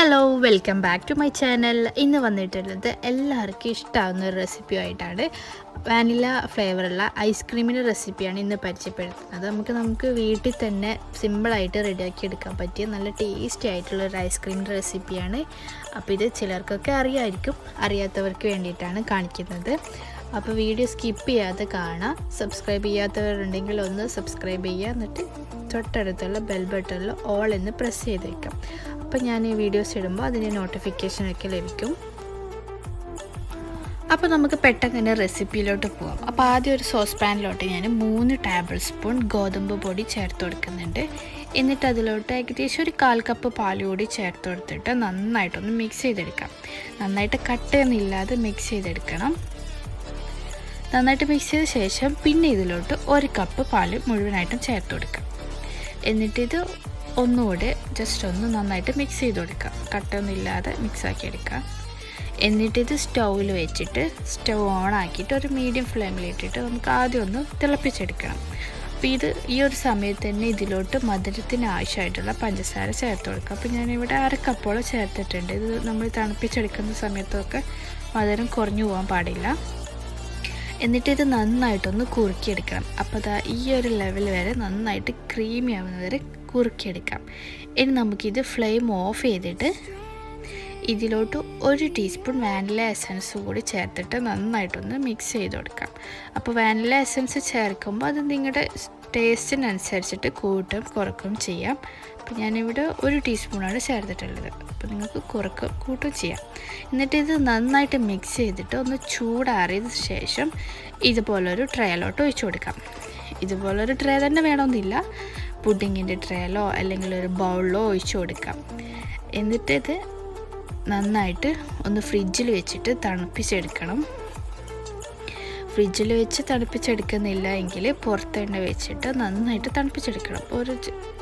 Hello welcome back to my channel. ഇന്ന് വന്നിട്ടുള്ളത് എല്ലാവർക്കും ഇഷ്ടമാവുന്ന ഒരു റെസിപ്പിയായിട്ടാണ്. വാനില ഫ്ലേവറുള്ള ഐസ്ക്രീമിൻ്റെ റെസിപ്പിയാണ് ഇന്ന് പരിചയപ്പെടുത്തുന്നത്. നമുക്ക് വീട്ടിൽ തന്നെ സിമ്പിളായിട്ട് റെഡിയാക്കി എടുക്കാൻ പറ്റിയ നല്ല ടേസ്റ്റി ആയിട്ടുള്ള ഒരു ഐസ്ക്രീമിൻ്റെ റെസിപ്പിയാണ്. അപ്പോൾ ഇത് ചിലർക്കൊക്കെ അറിയാമായിരിക്കും, അറിയാത്തവർക്ക് വേണ്ടിയിട്ടാണ് കാണിക്കുന്നത്. അപ്പോൾ വീഡിയോ സ്കിപ്പ് ചെയ്യാതെ കാണാം. സബ്സ്ക്രൈബ് ചെയ്യാത്തവരുണ്ടെങ്കിൽ ഒന്ന് സബ്സ്ക്രൈബ് ചെയ്യുക, എന്നിട്ട് തൊട്ടടുത്തുള്ള ബെൽ ബട്ടണിൽ ഓൾ എന്ന് പ്രസ് ചെയ്ത് വയ്ക്കാം. അപ്പോൾ ഞാൻ ഈ വീഡിയോസ് ഇടുമ്പോൾ അതിൻ്റെ നോട്ടിഫിക്കേഷനൊക്കെ ലഭിക്കും. അപ്പോൾ നമുക്ക് പെട്ടെന്ന് തന്നെ റെസിപ്പിയിലോട്ട് പോകാം. അപ്പോൾ ആദ്യം ഒരു സോസ് പാനിലോട്ട് ഞാൻ 3 ടേബിൾ സ്പൂൺ ഗോതമ്പ് പൊടി ചേർത്ത് കൊടുക്കുന്നുണ്ട്. എന്നിട്ട് അതിലോട്ട് ഏകദേശം ഒരു 1/4 കപ്പ് പാൽ കൂടി ചേർത്ത് കൊടുത്തിട്ട് നന്നായിട്ടൊന്ന് മിക്സ് ചെയ്തെടുക്കാം. നന്നായിട്ട് കട്ടയൊന്നുമില്ലാതെ മിക്സ് ചെയ്തെടുക്കണം. നന്നായിട്ട് മിക്സ് ചെയ്ത ശേഷം പിന്നെ ഇതിലോട്ട് 1 കപ്പ് പാൽ മുഴുവനായിട്ടും ചേർത്ത് കൊടുക്കാം. എന്നിട്ടിത് ഒന്നുകൂടെ ജസ്റ്റ് ഒന്ന് നന്നായിട്ട് മിക്സ് ചെയ്ത് കൊടുക്കാം. കട്ടയൊന്നും ഇല്ലാതെ മിക്സാക്കി എടുക്കാം. എന്നിട്ടിത് സ്റ്റൗവിൽ വെച്ചിട്ട് സ്റ്റവ് ഓൺ ആക്കിയിട്ട് ഒരു മീഡിയം ഫ്ലെയിമിലിട്ടിട്ട് നമുക്ക് ആദ്യം ഒന്ന് തിളപ്പിച്ചെടുക്കണം. അപ്പോൾ ഈ ഒരു സമയത്ത് തന്നെ ഇതിലോട്ട് മധുരത്തിന് ആവശ്യമായിട്ടുള്ള പഞ്ചസാര ചേർത്ത് കൊടുക്കാം. അപ്പോൾ ഞാനിവിടെ 1/2 കപ്പോളം ചേർത്തിട്ടുണ്ട്. ഇത് നമ്മൾ തണുപ്പിച്ചെടുക്കുന്ന സമയത്തൊക്കെ മധുരം കുറഞ്ഞു പോകാൻ പാടില്ല. എന്നിട്ടിത് നന്നായിട്ടൊന്ന് കുറുക്കിയെടുക്കണം. അപ്പോൾ ഈ ഒരു ലെവൽ വരെ നന്നായിട്ട് ക്രീമി ആവുന്ന വരെ കുറുക്കിയെടുക്കാം. ഇനി നമുക്കിത് ഫ്ലെയിം ഓഫ് ചെയ്തിട്ട് ഇതിലോട്ട് 1 ടീസ്പൂൺ വാനില എസൻസ് കൂടി ചേർത്തിട്ട് നന്നായിട്ടൊന്ന് മിക്സ് ചെയ്ത് കൊടുക്കാം. അപ്പോൾ വാനില എസൻസ് ചേർക്കുമ്പോൾ അത് നിങ്ങളുടെ ടേസ്റ്റിനനുസരിച്ചിട്ട് കൂട്ടും കുറക്കും ചെയ്യാം. അപ്പോൾ ഞാനിവിടെ 1 ടീസ്പൂണാണ് ചേർത്തിട്ടുള്ളത്. അപ്പോൾ നിങ്ങൾക്ക് കൂട്ടും ചെയ്യാം. എന്നിട്ട് ഇത് നന്നായിട്ട് മിക്സ് ചെയ്തിട്ട് ഒന്ന് ചൂടാറിയതിന് ശേഷം ഇതുപോലൊരു ട്രേയിലോട്ട് ഒഴിച്ചു കൊടുക്കാം. ഇതുപോലൊരു ട്രേ തന്നെ വേണമെന്നില്ല, പുഡിങ്ങിൻ്റെ ട്രേയിലോ അല്ലെങ്കിൽ ഒരു ബൗളിലോ ഒഴിച്ചു കൊടുക്കാം. എന്നിട്ട് ഇത് നന്നായിട്ട് ഒന്ന് ഫ്രിഡ്ജിൽ വെച്ചിട്ട് തണുപ്പിച്ചെടുക്കണം. ഫ്രിഡ്ജിൽ വെച്ച് തണുപ്പിച്ചെടുക്കുന്നില്ല എങ്കിൽ പുറത്തെണ്ണ വെച്ചിട്ട് നന്നായിട്ട് തണുപ്പിച്ചെടുക്കണം.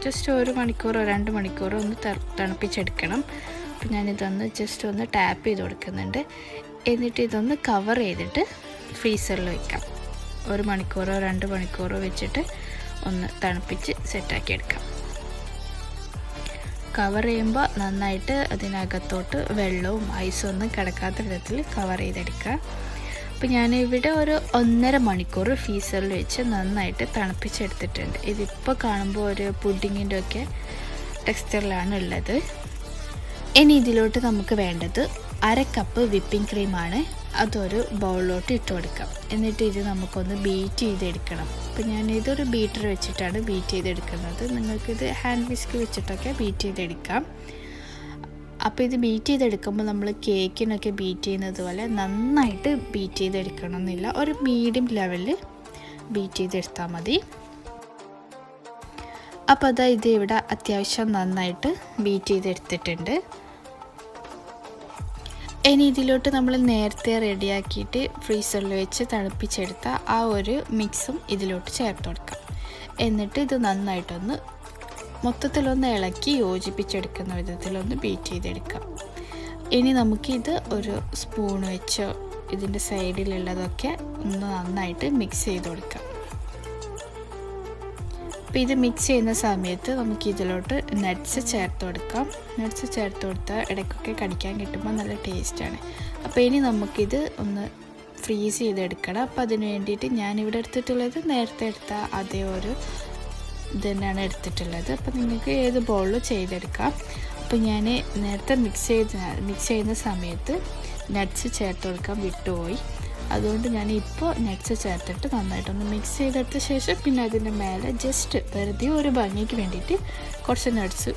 ജസ്റ്റ് 1 മണിക്കൂറോ 2 മണിക്കൂറോ ഒന്ന് തണുപ്പിച്ചെടുക്കണം. അപ്പോൾ ഞാനിതൊന്ന് ജസ്റ്റ് ഒന്ന് ടാപ്പ് ചെയ്ത് കൊടുക്കുന്നുണ്ട്. എന്നിട്ട് ഇതൊന്ന് കവർ ചെയ്തിട്ട് ഫ്രീസറിൽ വയ്ക്കാം. 1 മണിക്കൂറോ 2 മണിക്കൂറോ വെച്ചിട്ട് ഒന്ന് തണുപ്പിച്ച് സെറ്റാക്കി എടുക്കാം. കവർ ചെയ്യുമ്പോൾ നന്നായിട്ട് അതിനകത്തോട്ട് വെള്ളവും ഐസും ഒന്നും കിടക്കാത്ത വിധത്തിൽ കവർ ചെയ്തെടുക്കുക. അപ്പോൾ ഞാനിവിടെ ഒരു 1.5 മണിക്കൂർ ഫ്രീസറിൽ വെച്ച് നന്നായിട്ട് തണുപ്പിച്ചെടുത്തിട്ടുണ്ട്. ഇതിപ്പോൾ കാണുമ്പോൾ ഒരു പുഡിങ്ങിൻ്റെ ഒക്കെ ടെക്സ്ചറിലാണ് ഉള്ളത്. ഇനി ഇതിലോട്ട് നമുക്ക് വേണ്ടത് 1/2 കപ്പ് വിപ്പിംഗ് ക്രീമാണ്. അതൊരു ബൗളിലോട്ട് ഇട്ട് കൊടുക്കാം. എന്നിട്ട് ഇത് നമുക്കൊന്ന് ബീറ്റ് ചെയ്തെടുക്കണം. അപ്പോൾ ഞാനിതൊരു ബീറ്റർ വെച്ചിട്ടാണ് ബീറ്റ് ചെയ്തെടുക്കുന്നത്. നിങ്ങൾക്കിത് ഹാൻഡ് വിസ്ക് വെച്ചിട്ടൊക്കെ ബീറ്റ് ചെയ്തെടുക്കാം. അപ്പോൾ ഇത് ബീറ്റ് ചെയ്തെടുക്കുമ്പോൾ നമ്മൾ കേക്കിനൊക്കെ ബീറ്റ് ചെയ്യുന്നത് പോലെ നന്നായിട്ട് ബീറ്റ് ചെയ്തെടുക്കണം എന്നില്ല, ഒരു മീഡിയം ലെവലിൽ ബീറ്റ് ചെയ്തെടുത്താൽ മതി. അപ്പോൾ ഇത് ഇവിടെ അത്യാവശ്യം നന്നായിട്ട് ബീറ്റ് ചെയ്തെടുത്തിട്ടുണ്ട്. ഇനി ഇതിലോട്ട് നമ്മൾ നേരത്തെ റെഡിയാക്കിയിട്ട് ഫ്രീസറിൽ വെച്ച് തണുപ്പിച്ചെടുത്ത ആ ഒരു മിക്സും ഇതിലോട്ട് ചേർത്ത് കൊടുക്കാം. എന്നിട്ട് ഇത് നന്നായിട്ടൊന്ന് മൊത്തത്തിലൊന്ന് ഇളക്കി യോജിപ്പിച്ചെടുക്കുന്ന വിധത്തിലൊന്ന് ബീറ്റ് ചെയ്തെടുക്കാം. ഇനി നമുക്കിത് ഒരു സ്പൂൺ വെച്ചോ ഇതിൻ്റെ സൈഡിലുള്ളതൊക്കെ ഒന്ന് നന്നായിട്ട് മിക്സ് ചെയ്ത് കൊടുക്കാം. അപ്പോൾ ഇത് മിക്സ് ചെയ്യുന്ന സമയത്ത് നമുക്ക് ഇതിലോട്ട് നട്ട്സ് ചേർത്ത് കൊടുക്കാം. നട്ട്സ് ചേർത്ത് കൊടുത്താൽ ഇടയ്ക്കൊക്കെ കടിക്കാൻ കിട്ടുമ്പോൾ നല്ല ടേസ്റ്റാണ്. അപ്പോൾ ഇനി നമുക്കിത് ഒന്ന് ഫ്രീസ് ചെയ്തെടുക്കണം. അപ്പോൾ അതിന് വേണ്ടിയിട്ട് ഞാനിവിടെ എടുത്തിട്ടുള്ളത് നേരത്തെ എടുത്ത അതേ ഒരു ഇത് തന്നെയാണ് എടുത്തിട്ടുള്ളത്. അപ്പോൾ നിങ്ങൾക്ക് ഏത് ബൗളിലും ചെയ്തെടുക്കാം. അപ്പോൾ ഞാൻ നേരത്തെ മിക്സ് ചെയ്യുന്ന സമയത്ത് നട്ട്സ് ചേർത്ത് കൊടുക്കാൻ വിട്ടുപോയി. അതുകൊണ്ട് ഞാനിപ്പോൾ നട്ട്സ് ചേർത്തിട്ട് നന്നായിട്ടൊന്ന് മിക്സ് ചെയ്തെടുത്ത ശേഷം പിന്നെ അതിൻ്റെ മേലെ ജസ്റ്റ് വെറുതെ ഒരു ഭംഗിക്ക് വേണ്ടിയിട്ട് കുറച്ച് നട്ട്സ്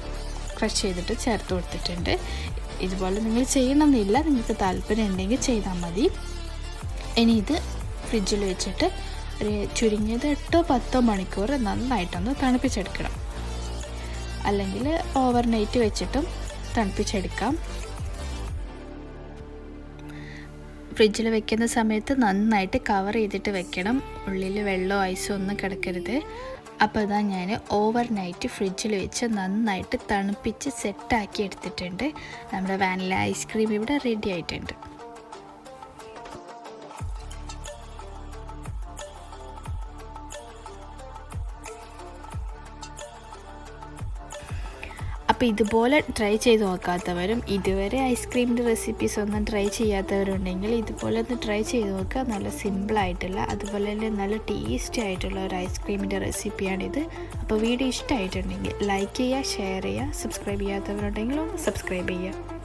ക്രഷ് ചെയ്തിട്ട് ചേർത്ത് കൊടുത്തിട്ടുണ്ട്. ഇതുപോലെ നിങ്ങൾ ചെയ്യണമെന്നില്ല, നിങ്ങൾക്ക് താല്പര്യം ഉണ്ടെങ്കിൽ ചെയ്താൽ മതി. ഇനി ഇത് ഫ്രിഡ്ജിൽ വെച്ചിട്ട് ഒരു ചുരുങ്ങിയത് 8-10 മണിക്കൂർ നന്നായിട്ടൊന്ന് തണുപ്പിച്ചെടുക്കണം. അല്ലെങ്കിൽ ഓവർനൈറ്റ് വെച്ചിട്ടും തണുപ്പിച്ചെടുക്കാം. ഫ്രിഡ്ജിൽ വെക്കുന്ന സമയത്ത് നന്നായിട്ട് കവർ ചെയ്തിട്ട് വെക്കണം. ഉള്ളിൽ വെള്ളമോ ഐസോ ഒന്നും കിടക്കരുത്. അപ്പോൾ ഞാൻ ഓവർനൈറ്റ് ഫ്രിഡ്ജിൽ വെച്ച് നന്നായിട്ട് തണുപ്പിച്ച് സെറ്റാക്കി എടുത്തിട്ടുണ്ട്. നമ്മുടെ വാനില ഐസ്ക്രീം ഇവിടെ റെഡി ആയിട്ടുണ്ട്. അപ്പോൾ അപ്പോൾ ഇതുപോലെ ട്രൈ ചെയ്ത് നോക്കാത്തവരും ഇതുവരെ ഐസ്ക്രീമിൻ്റെ റെസിപ്പീസ് ഒന്നും ട്രൈ ചെയ്യാത്തവരുണ്ടെങ്കിൽ ഇതുപോലെ ഒന്ന് ട്രൈ ചെയ്ത് നോക്കുക. നല്ല സിമ്പിളായിട്ടുള്ള അതുപോലെ തന്നെ നല്ല ടേസ്റ്റി ആയിട്ടുള്ള ഒരു ഐസ്ക്രീമിൻ്റെ റെസിപ്പിയാണിത്. അപ്പോൾ വീഡിയോ ഇഷ്ടമായിട്ടുണ്ടെങ്കിൽ ലൈക്ക് ചെയ്യുക, ഷെയർ ചെയ്യുക, സബ്സ്ക്രൈബ് ചെയ്യാത്തവരുണ്ടെങ്കിൽ ഒന്ന് സബ്സ്ക്രൈബ് ചെയ്യുക.